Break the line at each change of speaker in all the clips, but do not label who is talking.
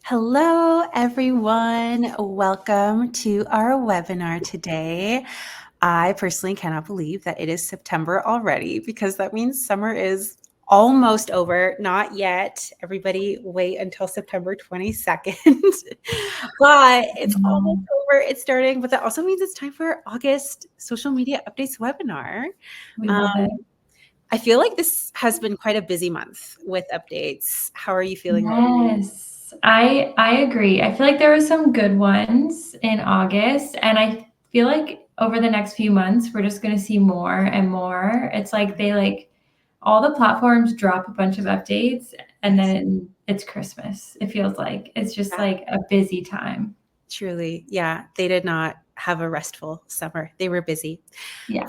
Hello, everyone. Welcome to our webinar today. I personally cannot believe that it is September already because that means summer is almost over. Not yet. Everybody wait until September 22nd. But it's almost over. It's starting, but that also means it's time for August social media updates webinar.
We
Um,
love it.
I feel like this has been quite a busy month with updates. How are you feeling?
Yes, I agree. I feel like there were some good ones in August, and I feel like over the next few months, we're just going to see more and more. It's like all the platforms drop a bunch of updates, and
Yes.
then it's Christmas. It feels like it's just
Yeah.
like a busy time.
Truly, yeah, they did not have a restful summer. They were busy.
Yeah.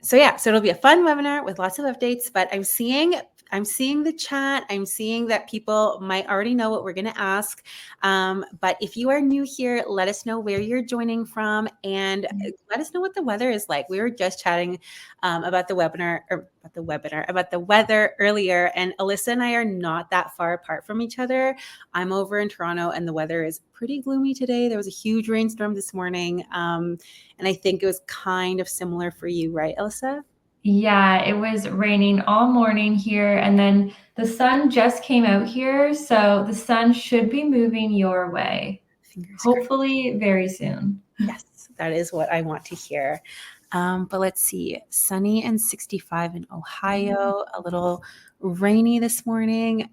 So it'll be a fun webinar with lots of updates, but I'm seeing the chat. I'm seeing that people might already know what we're going to ask. But if you are new here, let us know where you're joining from and let us know what the weather is like. We were just chatting about the weather earlier, and Alyssa and I are not that far apart from each other. I'm over in Toronto and the weather is pretty gloomy today. There was a huge rainstorm this morning. And I think it was kind of similar for you, right, Alyssa?
Yeah, it was raining all morning here, and then the sun just came out here, so the sun should be moving your way.
Fingers crossed.
Hopefully very soon.
Yes, that is what I want to hear. But let's see, sunny and 65 in Ohio, a little rainy this morning,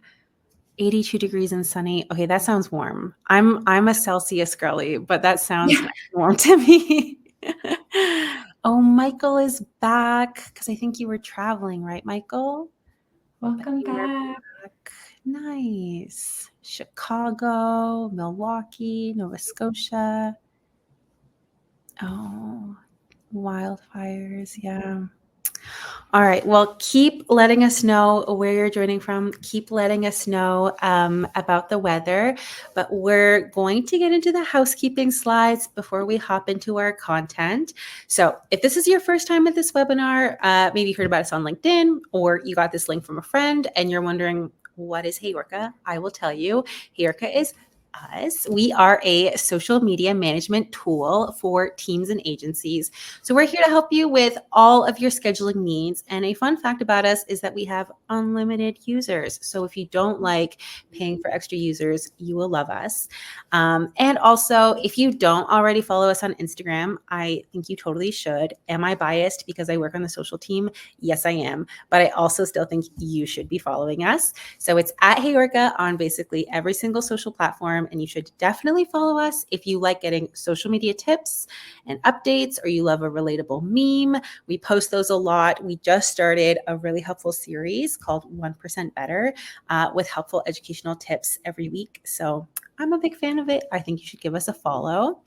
82 degrees and sunny. Okay, that sounds warm. I'm a Celsius girly, but that sounds warm to me. Oh, Michael is back because I think you were traveling, right, Michael?
Welcome
You were
back.
back. Nice. Chicago, Milwaukee, Nova Scotia. Oh, wildfires. Yeah. All right. Well, keep letting us know where you're joining from. Keep letting us know about the weather. But we're going to get into the housekeeping slides before we hop into our content. So if this is your first time at this webinar, maybe you heard about us on LinkedIn or you got this link from a friend and you're wondering, what is HeyOrca? I will tell you. HeyOrca is us. We are a social media management tool for teams and agencies. So we're here to help you with all of your scheduling needs. And a fun fact about us is that we have unlimited users. So if you don't like paying for extra users, you will love us. And also, if you don't already follow us on Instagram, I think you totally should. Am I biased because I work on the social team? Yes, I am. But I also still think you should be following us. So it's at HeyOrca on basically every single social platform. And you should definitely follow us if you like getting social media tips and updates, or you love a relatable meme. We post those a lot. We just started a really helpful series called 1% Better with helpful educational tips every week. So I'm a big fan of it. I think you should give us a follow.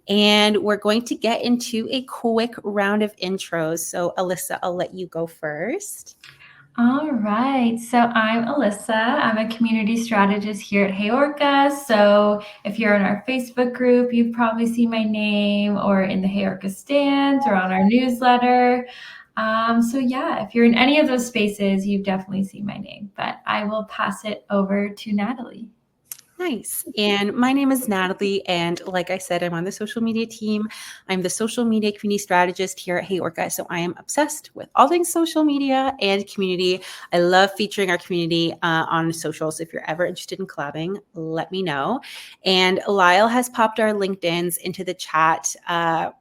And we're going to get into a quick round of intros. So Alyssa, I'll let you go first.
All right. So I'm Alyssa. I'm a community strategist here at HeyOrca. So if you're in our Facebook group, you've probably seen my name or in the HeyOrca stands or on our newsletter. So yeah, if you're in any of those spaces, you've definitely seen my name. But I will pass it over to Natalie.
Nice. And my name is Natalie. And like I said, I'm on the social media team. I'm the social media community strategist here at HeyOrca. So I am obsessed with all things social media and community. I love featuring our community on social. So if you're ever interested in collabing, let me know. And Lyle has popped our LinkedIns into the chat.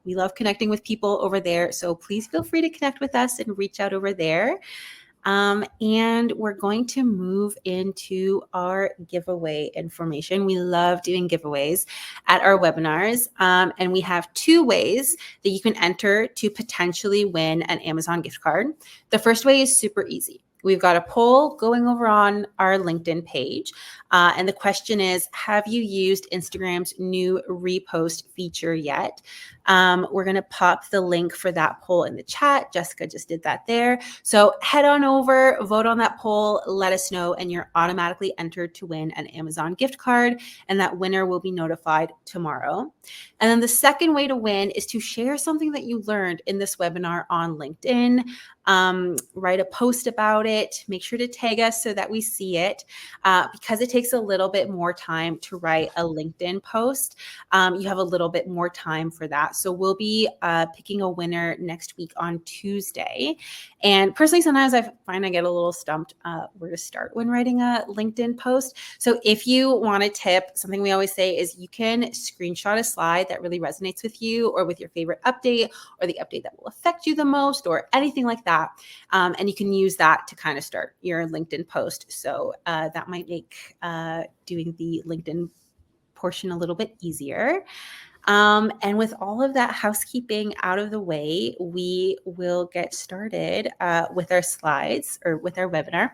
We love connecting with people over there. So please feel free to connect with us and reach out over there. And we're going to move into our giveaway information. We love doing giveaways at our webinars. And we have two ways that you can enter to potentially win an Amazon gift card. The first way is super easy. We've got a poll going over on our LinkedIn page. And the question is, have you used Instagram's new repost feature yet? We're going to pop the link for that poll in the chat. Jessica just did that there. So head on over, vote on that poll, let us know, and you're automatically entered to win an Amazon gift card. And that winner will be notified tomorrow. And then the second way to win is to share something that you learned in this webinar on LinkedIn. write a post about it. Make sure to tag us so that we see it, because it takes a little bit more time to write a LinkedIn post. You have a little bit more time for that. So we'll be picking a winner next week on Tuesday. And personally, sometimes I find I get a little stumped where to start when writing a LinkedIn post. So if you want a tip, something we always say is you can screenshot a slide that really resonates with you or with your favorite update or the update that will affect you the most or anything like that. And you can use that to kind of start your LinkedIn post. So that might make doing the LinkedIn portion a little bit easier. And with all of that housekeeping out of the way, we will get started with our slides or with our webinar.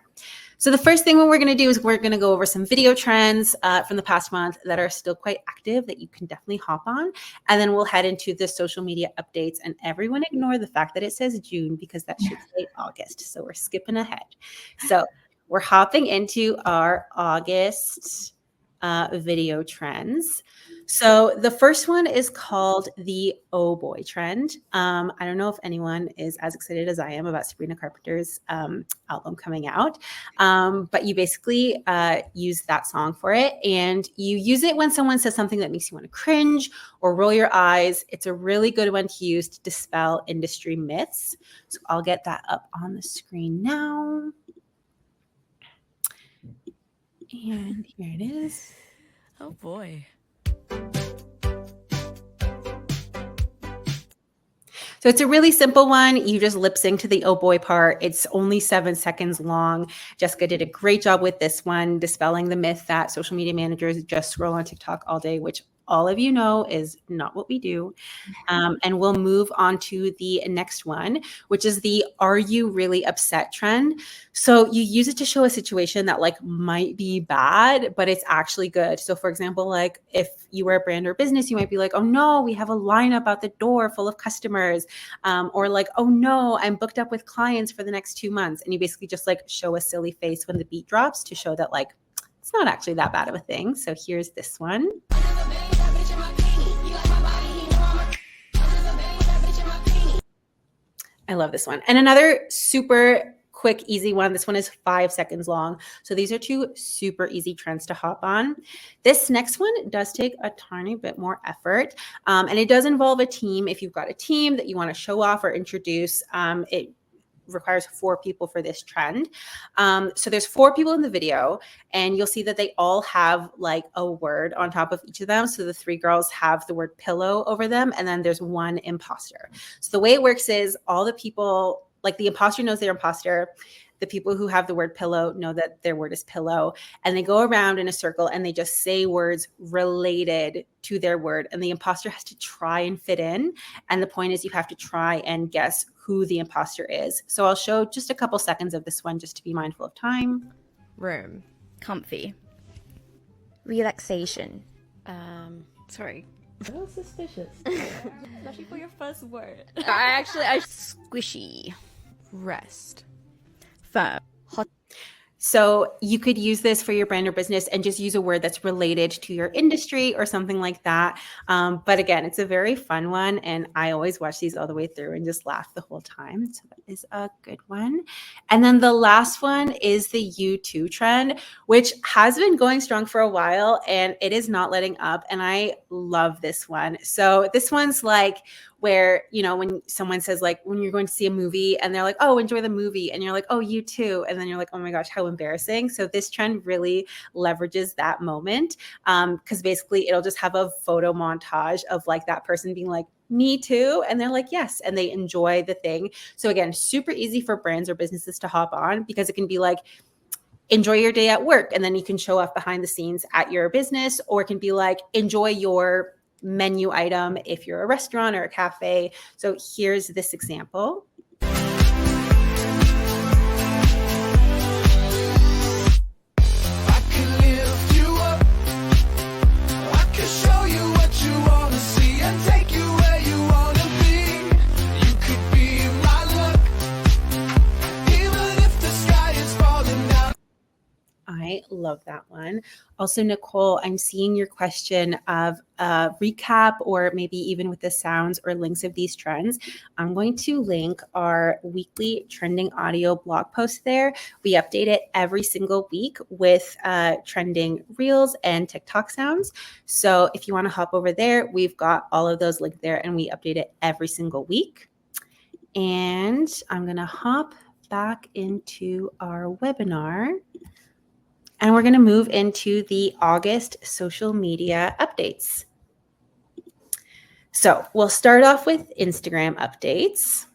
So the first thing we're going to do is we're going to go over some video trends from the past month that are still quite active that you can definitely hop on. And then we'll head into the social media updates, and everyone ignore the fact that it says June because that should say August. So we're skipping ahead. So we're hopping into our August video trends. So the first one is called the Oh Boy trend. I don't know if anyone is as excited as I am about Sabrina Carpenter's album coming out, but you basically use that song for it, and you use it when someone says something that makes you want to cringe or roll your eyes. It's a really good one to use to dispel industry myths. So I'll get that up on the screen now. And here it is.
Oh boy.
So it's a really simple one. You just lip sync to the oh boy part. It's only 7 seconds long. Jessica did a great job with this one, dispelling the myth that social media managers just scroll on TikTok all day, which all of you know is not what we do. And we'll move on to the next one, which is the Are You Really Upset trend. So you use it to show a situation that like might be bad, but it's actually good. So for example, like if you were a brand or business, you might be like, oh no, we have a lineup out the door full of customers. Or like, oh no, I'm booked up with clients for the next 2 months. And you basically just like show a silly face when the beat drops to show that like, it's not actually that bad of a thing. So here's this one. I love this one. And another super quick, easy one. This one is 5 seconds long. So these are 2 super easy trends to hop on. This next one does take a tiny bit more effort. And it does involve a team. If you've got a team that you want to show off or introduce, it requires 4 people for this trend. So there's 4 people in the video, and you'll see that they all have like a word on top of each of them. So the 3 girls have the word pillow over them, and then there's 1 imposter. So the way it works is all the people, like the imposter knows they're imposter. The people who have the word pillow know that their word is pillow, and they go around in a circle and they just say words related to their word, and the imposter has to try and fit in. And the point is you have to try and guess who the imposter is. So I'll show just a couple seconds of this one just to be mindful of time.
Room. Comfy.
Relaxation.
Sorry.
A little suspicious.
Especially for your first word.
I squishy.
Rest.
Firm.
So you could use this for your brand or business and just use a word that's related to your industry or something like that. But again, it's a very fun one. And I always watch these all the way through and just laugh the whole time. So that is a good one. And then the last one is the You Too trend, which has been going strong for a while and it is not letting up. And I love this one. So this one's like, where, you know, when someone says like, when you're going to see a movie and they're like, oh, enjoy the movie. And you're like, oh, you too. And then you're like, oh my gosh, how embarrassing. So this trend really leverages that moment. Because basically it'll just have a photo montage of like that person being like, me too. And they're like, yes. And they enjoy the thing. So again, super easy for brands or businesses to hop on because it can be like, enjoy your day at work. And then you can show off behind the scenes at your business, or it can be like, enjoy your menu item if you're a restaurant or a cafe. So here's this example. I love love that one. Also, Nicole, I'm seeing your question of a recap or maybe even with the sounds or links of these trends. I'm going to link our weekly trending audio blog post there. We update it every single week with trending reels and TikTok sounds. So if you want to hop over there, we've got all of those linked there and we update it every single week. And I'm going to hop back into our webinar. And we're going to move into the August social media updates. So we'll start off with Instagram updates.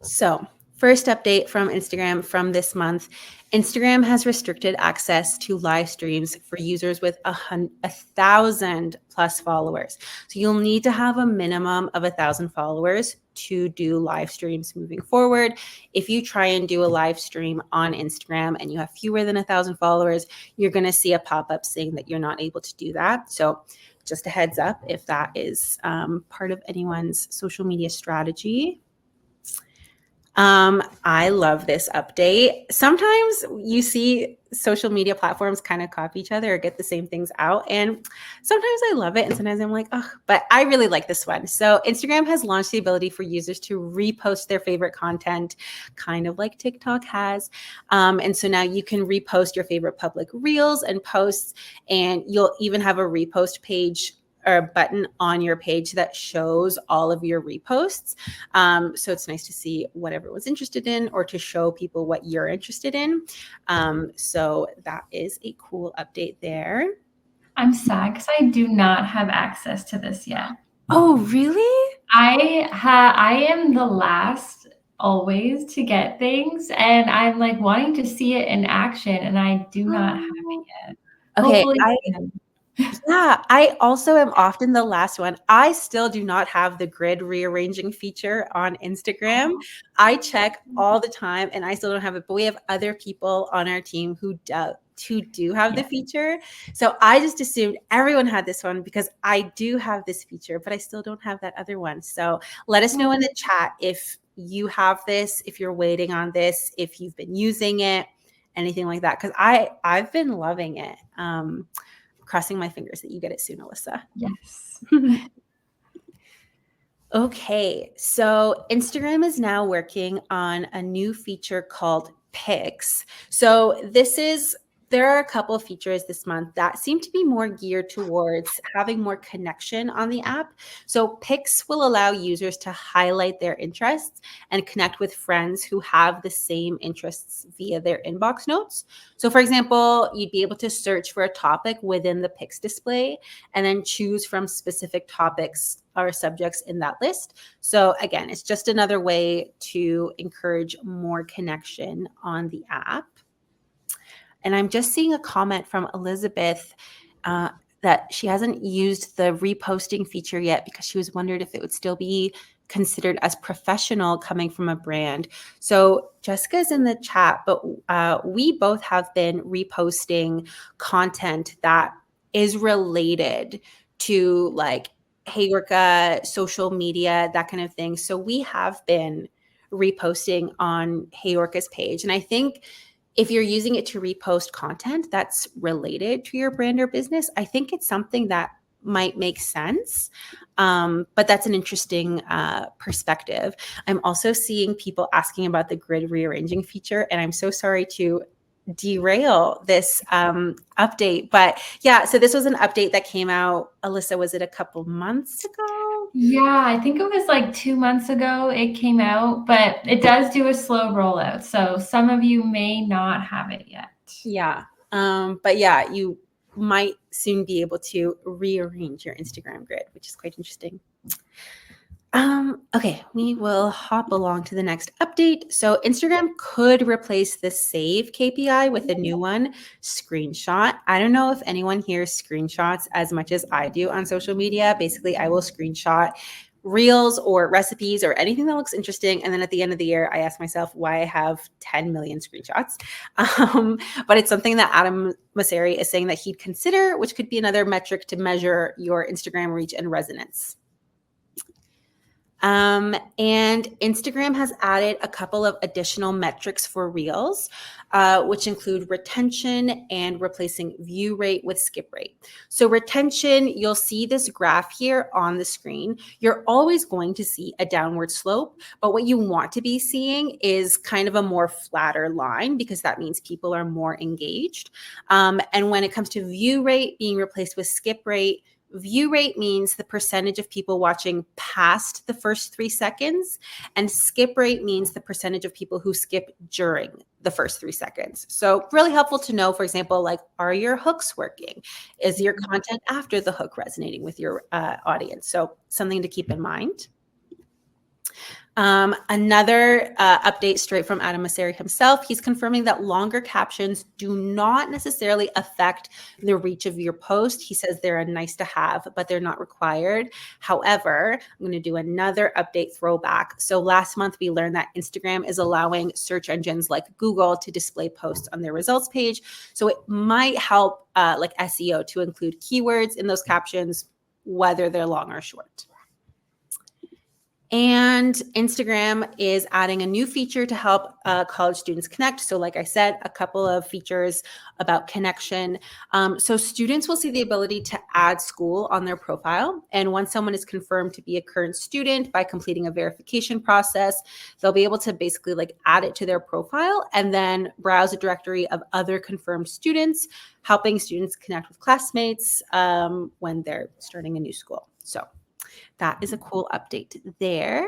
So first update from Instagram from this month, Instagram has restricted access to live streams for users with 1,000 plus followers. So you'll need to have a minimum of 1,000 followers to do live streams moving forward. If you try and do a live stream on Instagram and you have fewer than 1,000 followers, you're going to see a pop-up saying that you're not able to do that. So just a heads up if that is part of anyone's social media strategy. I love this update. Sometimes you see social media platforms kind of copy each other or get the same things out. And sometimes I love it. And sometimes I'm like, oh, but I really like this one. So Instagram has launched the ability for users to repost their favorite content, kind of like TikTok has. And so now you can repost your favorite public reels and posts, and you'll even have a repost page or a button on your page that shows all of your reposts. So it's nice to see what everyone's interested in or to show people what you're interested in. So that is a cool update there.
I'm sad because I do not have access to this yet.
Oh, really?
I am the last always to get things, and I'm like wanting to see it in action, and I do not have it yet.
Okay,
Hopefully
yeah, I also am often the last one. I still do not have the grid rearranging feature on Instagram. I check all the time and I still don't have it, but we have other people on our team who do have the feature. So I just assumed everyone had this one because I do have this feature, but I still don't have that other one. So let us know in the chat if you have this, if you're waiting on this, if you've been using it, anything like that. Because I've been loving it. Crossing my fingers that you get it soon, Alyssa.
Yes.
Okay, so Instagram is now working on a new feature called Pics. So there are a couple of features this month that seem to be more geared towards having more connection on the app. So Pics will allow users to highlight their interests and connect with friends who have the same interests via their inbox notes. So for example, you'd be able to search for a topic within the Pics display and then choose from specific topics or subjects in that list. So again, it's just another way to encourage more connection on the app. And I'm just seeing a comment from Elizabeth that she hasn't used the reposting feature yet because she was wondered if it would still be considered as professional coming from a brand. So Jessica's in the chat, but we both have been reposting content that is related to like HeyOrca, social media, that kind of thing. So we have been reposting on HeyOrca's page. And I think if you're using it to repost content that's related to your brand or business, I think it's something that might make sense. But that's an interesting perspective. I'm also seeing people asking about the grid rearranging feature, and I'm so sorry to derail this update. But yeah, so this was an update that came out, Alyssa, was it a couple months ago?
Yeah, I think it was like 2 months ago it came out, but it does do a slow rollout. So some of you may not have it yet.
Yeah. But yeah, you might soon be able to rearrange your Instagram grid, which is quite interesting. Okay, we will hop along to the next update. So Instagram could replace the save KPI with a new one, screenshot. I don't know if anyone here screenshots as much as I do on social media. Basically, I will screenshot reels or recipes or anything that looks interesting. And then at the end of the year, I ask myself why I have 10 million screenshots. But it's something that Adam Mosseri is saying that he'd consider, which could be another metric to measure your Instagram reach and resonance. And Instagram has added a couple of additional metrics for Reels, which include retention and replacing view rate with skip rate. So retention, you'll see this graph here on the screen. You're always going to see a downward slope, but what you want to be seeing is kind of a more flatter line, because that means people are more engaged. And when it comes to view rate being replaced with skip rate, view rate means the percentage of people watching past the first 3 seconds, and skip rate means the percentage of people who skip during the first 3 seconds. So really helpful to know, for example, like, are your hooks working? Is your content after the hook resonating with your audience? So something to keep in mind. Another update straight from Adam Mosseri himself. He's confirming that longer captions do not necessarily affect the reach of your post. He says they're a nice to have, but they're not required. However, I'm going to do another update throwback. So last month, we learned that Instagram is allowing search engines like Google to display posts on their results page. So it might help like SEO to include keywords in those captions, whether they're long or short. And Instagram is adding a new feature to help college students connect. So like I said, a couple of features about connection. So students will see the ability to add school on their profile. And once someone is confirmed to be a current student by completing a verification process, they'll be able to basically like add it to their profile and then browse a directory of other confirmed students, helping students connect with classmates when they're starting a new school. So that is a cool update there.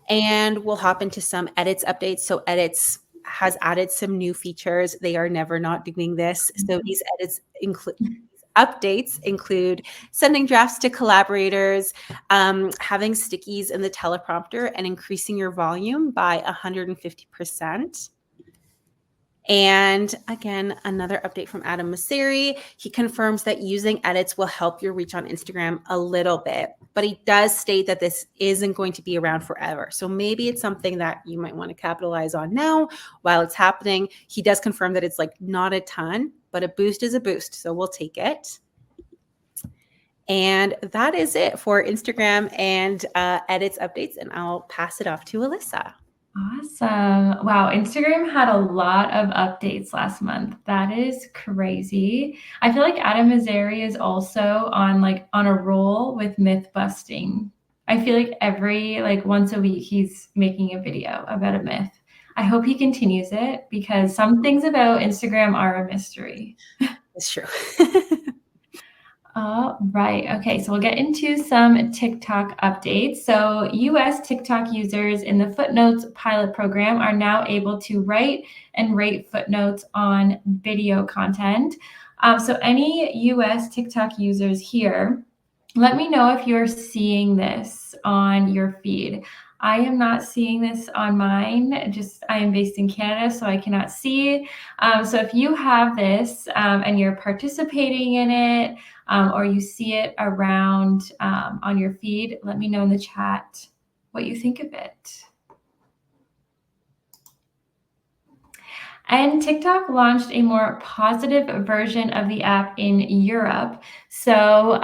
And we'll hop into some edits updates. So edits has added some new features. They are never not doing this. So these edits updates include sending drafts to collaborators, having stickies in the teleprompter, and increasing your volume by 150%. And again, another update from Adam Mosseri. He confirms that using edits will help your reach on Instagram a little bit, but he does state that this isn't going to be around forever. So maybe it's something that you might want to capitalize on now while it's happening. He does confirm that it's like not a ton, but a boost is a boost. So we'll take it. And that is it for Instagram and edits updates. And I'll pass it off to Alyssa.
Awesome. Wow. Instagram had a lot of updates last month. That is crazy. I feel like Adam Mosseri is also on a roll with myth busting. I feel like every once a week he's making a video about a myth. I hope he continues it because some things about Instagram are a mystery.
It's true.
All right. Okay. So we'll get into some TikTok updates. So US TikTok users in the Footnotes pilot program are now able to write and rate footnotes on video content. So any US TikTok users here, let me know if you're seeing this on your feed. I am not seeing this on mine. I am based in Canada, so I cannot see. So if you have this and you're participating in it, or you see it around on your feed, let me know in the chat what you think of it. And TikTok launched a more positive version of the app in Europe. So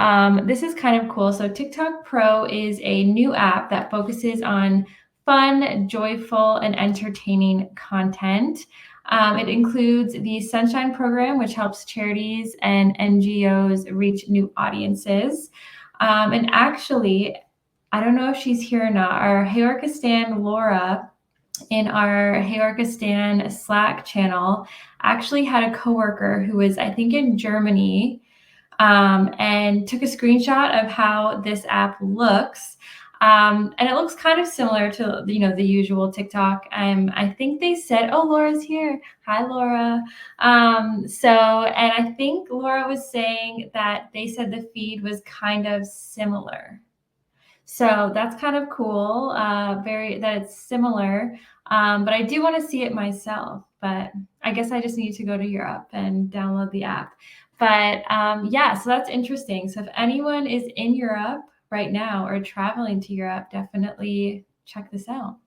this is kind of cool. So TikTok Pro is a new app that focuses on fun, joyful, and entertaining content. It includes the Sunshine Program, which helps charities and NGOs reach new audiences. And actually, I don't know if she's here or not, our HeyOrca stan, Laura, in our HeyOrca stan Slack channel, actually had a coworker who was, I think, in Germany, and took a screenshot of how this app looks. And it looks kind of similar to, the usual TikTok. I think they said, oh, Laura's here. Hi, Laura. And I think Laura was saying that they said the feed was kind of similar. So that's kind of cool, that it's similar. But I do want to see it myself. But I guess I just need to go to Europe and download the app. But yeah, so that's interesting. So if anyone is in Europe right now or traveling to Europe, definitely check this out.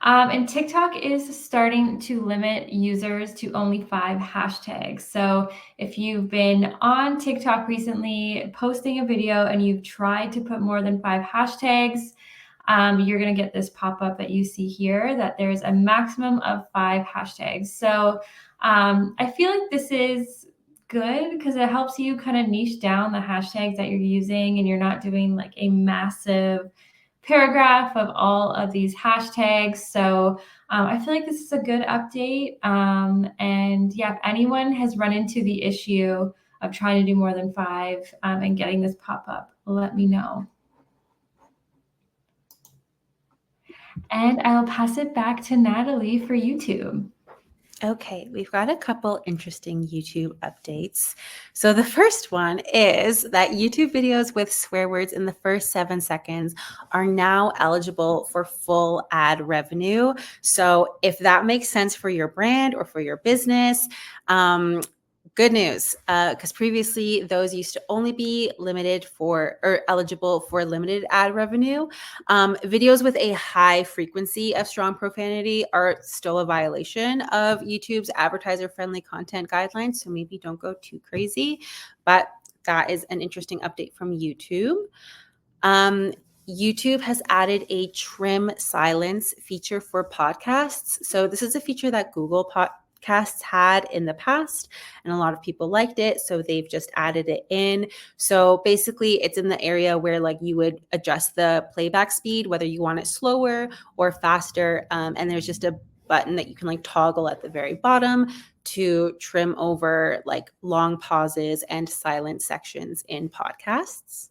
And TikTok is starting to limit users to only 5 hashtags. So if you've been on TikTok recently posting a video and you've tried to put more than 5 hashtags, you're going to get this pop-up that you see here that there's a maximum of 5 hashtags. So I feel like this is good because it helps you kind of niche down the hashtags that you're using, and you're not doing like a massive paragraph of all of these hashtags. So I feel like this is a good update. And yeah, if anyone has run into the issue of trying to do more than 5 and getting this pop up, let me know. And I'll pass it back to Natalie for YouTube.
Okay, we've got a couple interesting YouTube updates. So the first one is that YouTube videos with swear words in the first 7 seconds are now eligible for full ad revenue. So if that makes sense for your brand or for your business, good news, because previously those used to only be limited for or eligible for limited ad revenue. Videos with a high frequency of strong profanity are still a violation of YouTube's advertiser-friendly content guidelines, so maybe don't go too crazy, but that is an interesting update from YouTube. YouTube has added a trim silence feature for podcasts. So this is a feature that Google Podcasts had in the past, and a lot of people liked it, so they've just added it in. So basically it's in the area where like you would adjust the playback speed, whether you want it slower or faster, and there's just a button that you can like toggle at the very bottom to trim over like long pauses and silent sections in podcasts.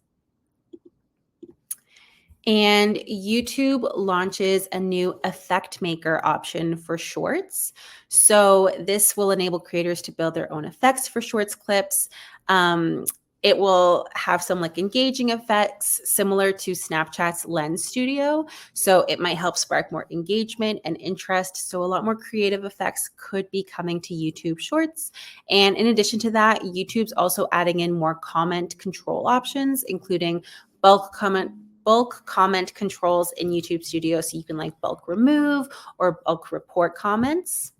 And YouTube launches a new effect maker option for shorts. So this will enable creators to build their own effects for shorts clips. It will have some like engaging effects similar to Snapchat's Lens Studio. So it might help spark more engagement and interest. So a lot more creative effects could be coming to YouTube Shorts. And in addition to that, YouTube's also adding in more comment control options, including bulk comment controls in YouTube Studio, so you can like bulk remove or bulk report comments.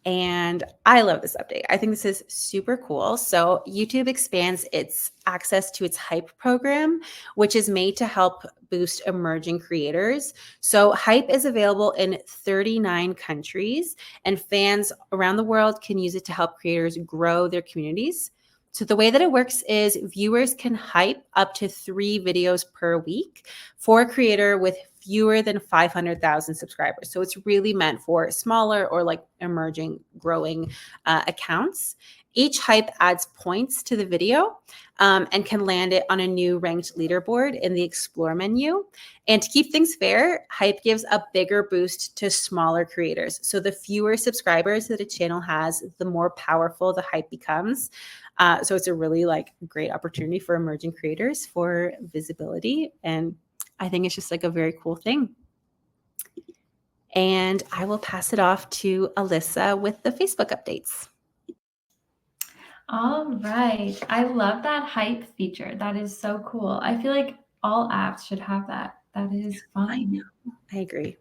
And I love this update. I think this is super cool. So YouTube expands its access to its Hype program, which is made to help boost emerging creators. So Hype is available in 39 countries, and fans around the world can use it to help creators grow their communities. So the way that it works is viewers can hype up to 3 videos per week for a creator with fewer than 500,000 subscribers. So it's really meant for smaller or like emerging, growing accounts. Each hype adds points to the video and can land it on a new ranked leaderboard in the Explore menu. And to keep things fair, hype gives a bigger boost to smaller creators. So the fewer subscribers that a channel has, the more powerful the hype becomes. So it's a really like great opportunity for emerging creators for visibility. And I think it's just like a very cool thing. And I will pass it off to Alyssa with the Facebook updates.
All right. I love that hype feature. That is so cool. I feel like all apps should have that. That is fun.
I know. I agree.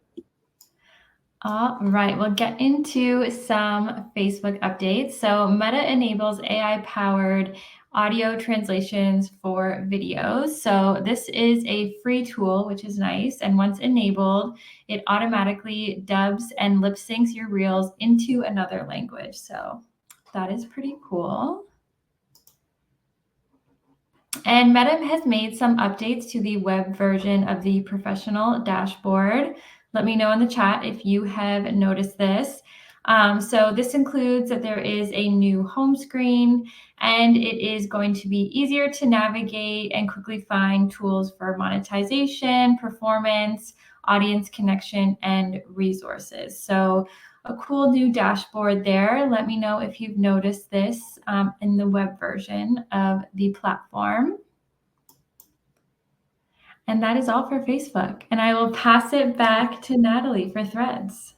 All right, we'll get into some Facebook updates. So Meta enables AI-powered audio translations for videos. So this is a free tool, which is nice. And once enabled, it automatically dubs and lip syncs your reels into another language. So that is pretty cool. And Meta has made some updates to the web version of the professional dashboard. Let me know in the chat if you have noticed this. So this includes that there is a new home screen, and it is going to be easier to navigate and quickly find tools for monetization, performance, audience connection, and resources. So a cool new dashboard there. Let me know if you've noticed this in the web version of the platform. And that is all for Facebook. And I will pass it back to Natalie for Threads.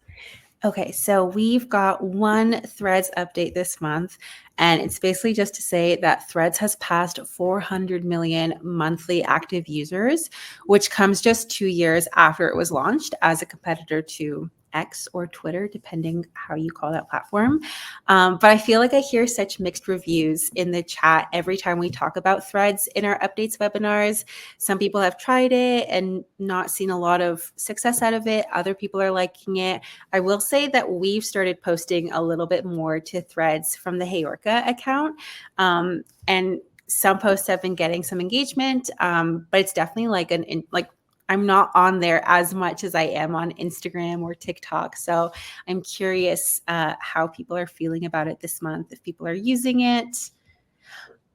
Okay, so we've got one Threads update this month, and it's basically just to say that Threads has passed 400 million monthly active users, which comes just 2 years after it was launched as a competitor to X or Twitter, depending how you call that platform. But I feel like I hear such mixed reviews in the chat every time we talk about Threads in our updates webinars. Some people have tried it and not seen a lot of success out of it. Other people are liking it. I will say that we've started posting a little bit more to Threads from the HeyOrca account. And some posts have been getting some engagement, but it's definitely like I'm not on there as much as I am on Instagram or TikTok. So I'm curious how people are feeling about it this month, if people are using it.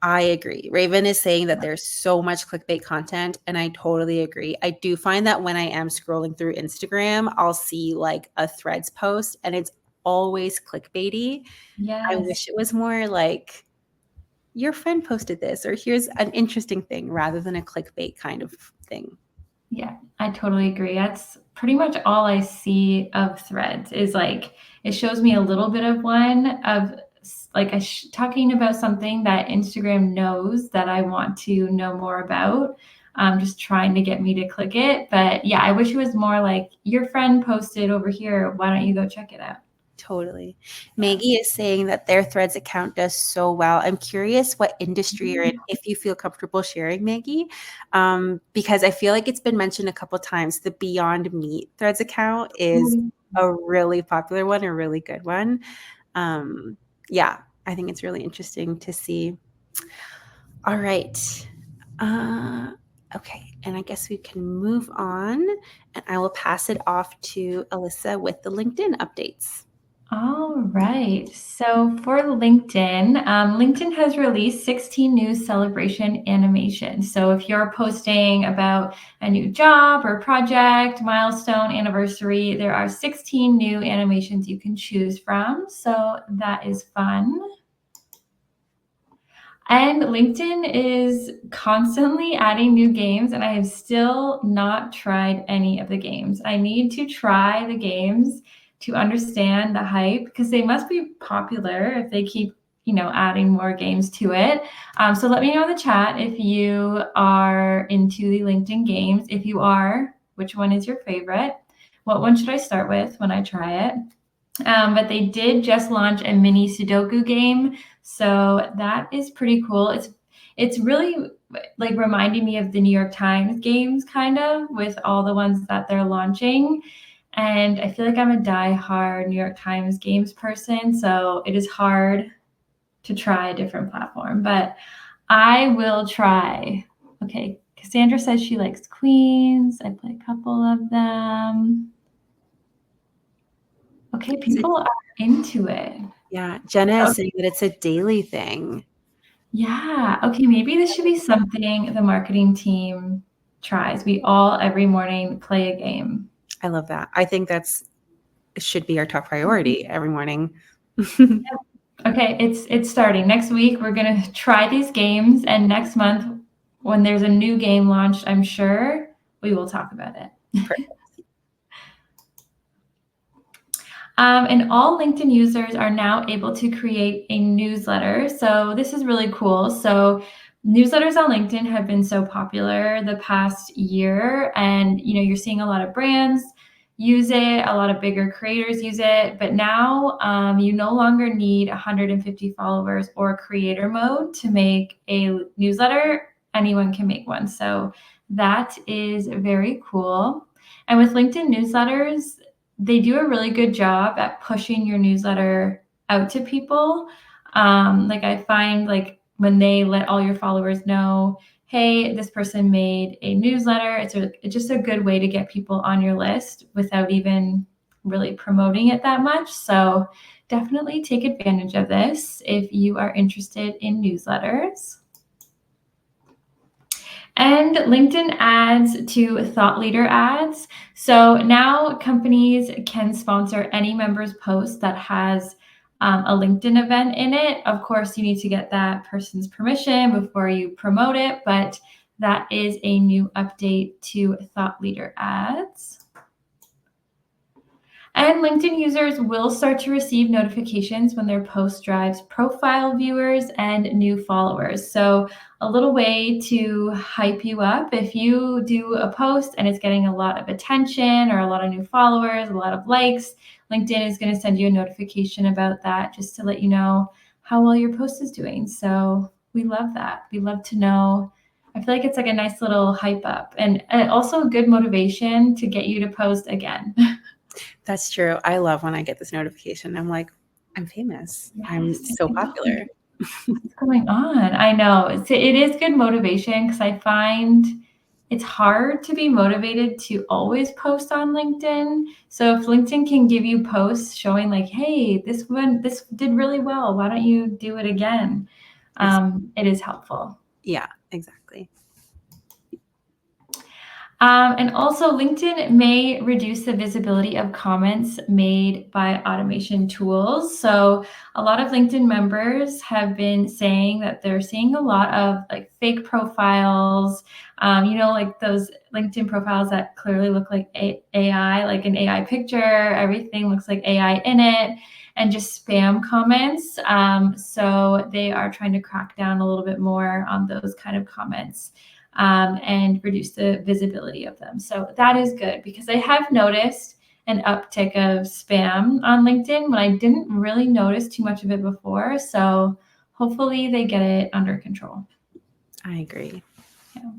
I agree. Raven is saying that there's so much clickbait content, and I totally agree. I do find that when I am scrolling through Instagram, I'll see like a Threads post and it's always clickbaity. I
Yes.
wish it was more like your friend posted this or here's an interesting thing rather than a clickbait kind of thing.
Yeah, I totally agree. That's pretty much all I see of Threads is like it shows me a little bit of one of like talking about something that Instagram knows that I want to know more about. Just trying to get me to click it. But yeah, I wish it was more like your friend posted over here. Why don't you go check it out?
Totally. Maggie is saying that their Threads account does so well. I'm curious what industry you're in, if you feel comfortable sharing, Maggie, because I feel like it's been mentioned a couple times. The Beyond Meat Threads account is a really popular one, a really good one. Yeah, I think it's really interesting to see. All right. Okay, and I guess we can move on, and I will pass it off to Alyssa with the LinkedIn updates.
All right. So for LinkedIn, LinkedIn has released 16 new celebration animations. So if you're posting about a new job or project, milestone, anniversary, there are 16 new animations you can choose from. So that is fun. And LinkedIn is constantly adding new games, and I have still not tried any of the games. I need to try the games to understand the hype because they must be popular if they keep, adding more games to it. So let me know in the chat if you are into the LinkedIn games. If you are, which one is your favorite? What one should I start with when I try it? But they did just launch a mini Sudoku game, so that is pretty cool. It's really like reminding me of the New York Times games, kind of, with all the ones that they're launching. And I feel like I'm a die-hard New York Times games person, so it is hard to try a different platform, but I will try. Okay, Cassandra says she likes Queens. I play a couple of them. Okay, people are into it.
Yeah, Jenna is saying that it's a daily thing.
Yeah. Okay, maybe this should be something the marketing team tries. We all every morning play a game.
I love that. I think it should be our top priority every morning.
Okay, it's starting. Next week we're going to try these games, and next month when there's a new game launched, I'm sure we will talk about it.
Perfect.
And all LinkedIn users are now able to create a newsletter. So this is really cool. So newsletters on LinkedIn have been so popular the past year, and you're seeing a lot of brands use it, a lot of bigger creators use it. But now you no longer need 150 followers or creator mode to make a newsletter. Anyone can make one. So that is very cool. And with LinkedIn newsletters, they do a really good job at pushing your newsletter out to people. Like I find like when they let all your followers know, hey, this person made a newsletter, it's just a good way to get people on your list without even really promoting it that much. So definitely take advantage of this if you are interested in newsletters. And LinkedIn adds to thought leader ads. So now companies can sponsor any member's post that has a LinkedIn event in it. Of course, you need to get that person's permission before you promote it, but that is a new update to thought leader ads. And LinkedIn users will start to receive notifications when their post drives profile viewers and new followers. So a little way to hype you up. If you do a post and it's getting a lot of attention or a lot of new followers, a lot of likes, LinkedIn is going to send you a notification about that just to let you know how well your post is doing. So we love that. We love to know. I feel like it's like a nice little hype up and also a good motivation to get you to post again.
That's true. I love when I get this notification. I'm like, I'm famous. I'm so popular.
What's going on? I know. It is good motivation because I find it's hard to be motivated to always post on LinkedIn. So if LinkedIn can give you posts showing like, hey, this did really well. Why don't you do it again? It is helpful.
Yeah, exactly.
And also LinkedIn may reduce the visibility of comments made by automation tools. So a lot of LinkedIn members have been saying that they're seeing a lot of like fake profiles, like those LinkedIn profiles that clearly look like AI, like an AI picture, everything looks like AI in it, and just spam comments. So they are trying to crack down a little bit more on those kind of comments. And reduce the visibility of them. So that is good because I have noticed an uptick of spam on LinkedIn when I didn't really notice too much of it before. So hopefully they get it under control.
I agree.
Yeah.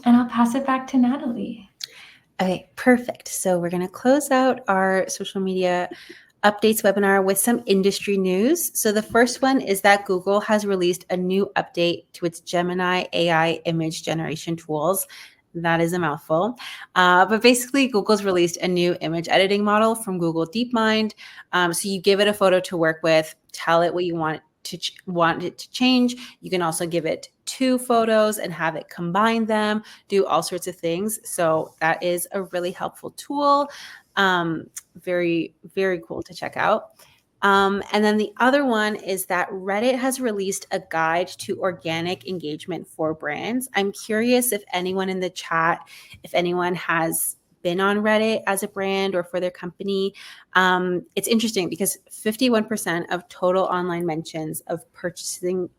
And I'll pass it back to Natalie.
Okay, perfect. So we're going to close out our social media updates webinar with some industry news. So the first one is that Google has released a new update to its Gemini AI image generation tools. That is a mouthful. But basically, Google's released a new image editing model from Google DeepMind. So you give it a photo to work with, tell it what you want it to change. You can also give it 2 photos and have it combine them, do all sorts of things. So that is a really helpful tool. Very, very cool to check out. And then the other one is that Reddit has released a guide to organic engagement for brands. I'm curious if anyone in the chat, if anyone has been on Reddit as a brand or for their company. It's interesting because 51% of total online mentions of purchasing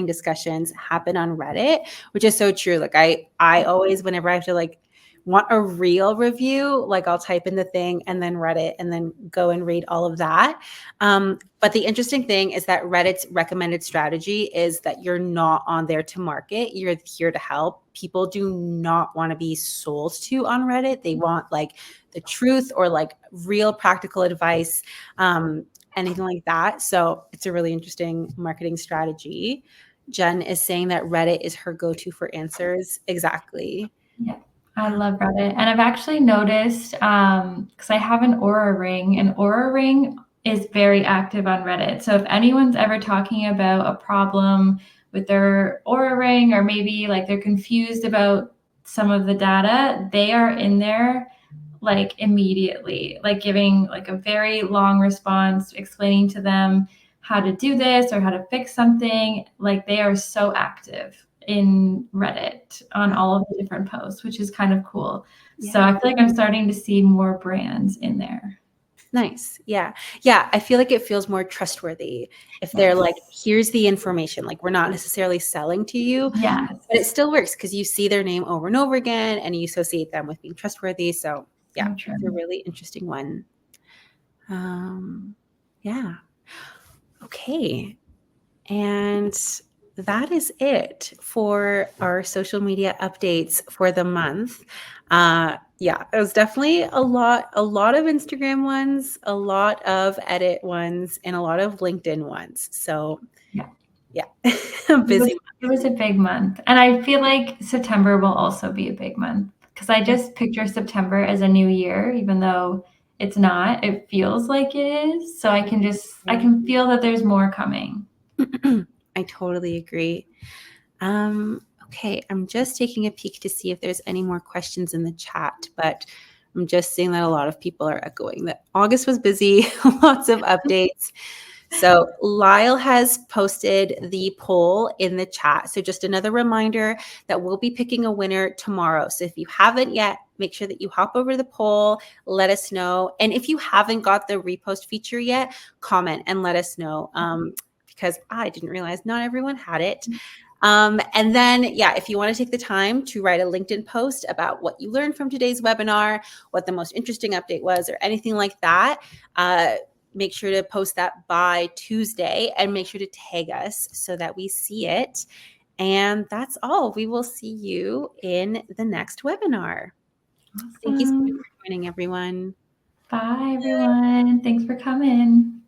discussions happen on Reddit, which is so true. Like I always, whenever I have to like want a real review, like I'll type in the thing and then Reddit and then go and read all of that. But the interesting thing is that Reddit's recommended strategy is that you're not on there to market. You're here to help. People do not want to be sold to on Reddit. They want like the truth or like real practical advice, anything like that. So it's a really interesting marketing strategy. Jen is saying that Reddit is her go-to for answers. Exactly.
Yeah. I love Reddit. And I've actually noticed, because I have an Aura Ring, and Aura Ring is very active on Reddit. So if anyone's ever talking about a problem with their Aura Ring, or maybe like they're confused about some of the data, they are in there like immediately, like giving like a very long response, explaining to them how to do this or how to fix something. Like they are so active in Reddit on all of the different posts, which is kind of cool. Yeah. So I feel like I'm starting to see more brands in there.
Nice. Yeah. Yeah. I feel like it feels more trustworthy if they're like, here's the information. Like we're not necessarily selling to you.
Yeah.
But it still works because you see their name over and over again and you associate them with being trustworthy. So yeah, it's a really interesting one. Yeah. Okay. And that is it for our social media updates for the month. Yeah, it was definitely a lot of Instagram ones, a lot of edit ones, and a lot of LinkedIn ones. So yeah, busy.
It was a big month. And I feel like September will also be a big month because I just picture September as a new year, even though it's not. It feels like it is. So I can feel that there's more coming.
I totally agree. Okay, I'm just taking a peek to see if there's any more questions in the chat, but I'm just seeing that a lot of people are echoing that August was busy, lots of updates. So Lyle has posted the poll in the chat. So just another reminder that we'll be picking a winner tomorrow. So if you haven't yet make sure that you hop over to the poll, let us know. And if you haven't got the repost feature yet, comment and let us know, because I didn't realize not everyone had it. And then, yeah, if you want to take the time to write a LinkedIn post about what you learned from today's webinar, what the most interesting update was, or anything like that, make sure to post that by Tuesday and make sure to tag us so that we see it. And that's all. We will see you in the next webinar.
Awesome.
Thank you so much for joining, everyone.
Bye, everyone. Thanks for coming.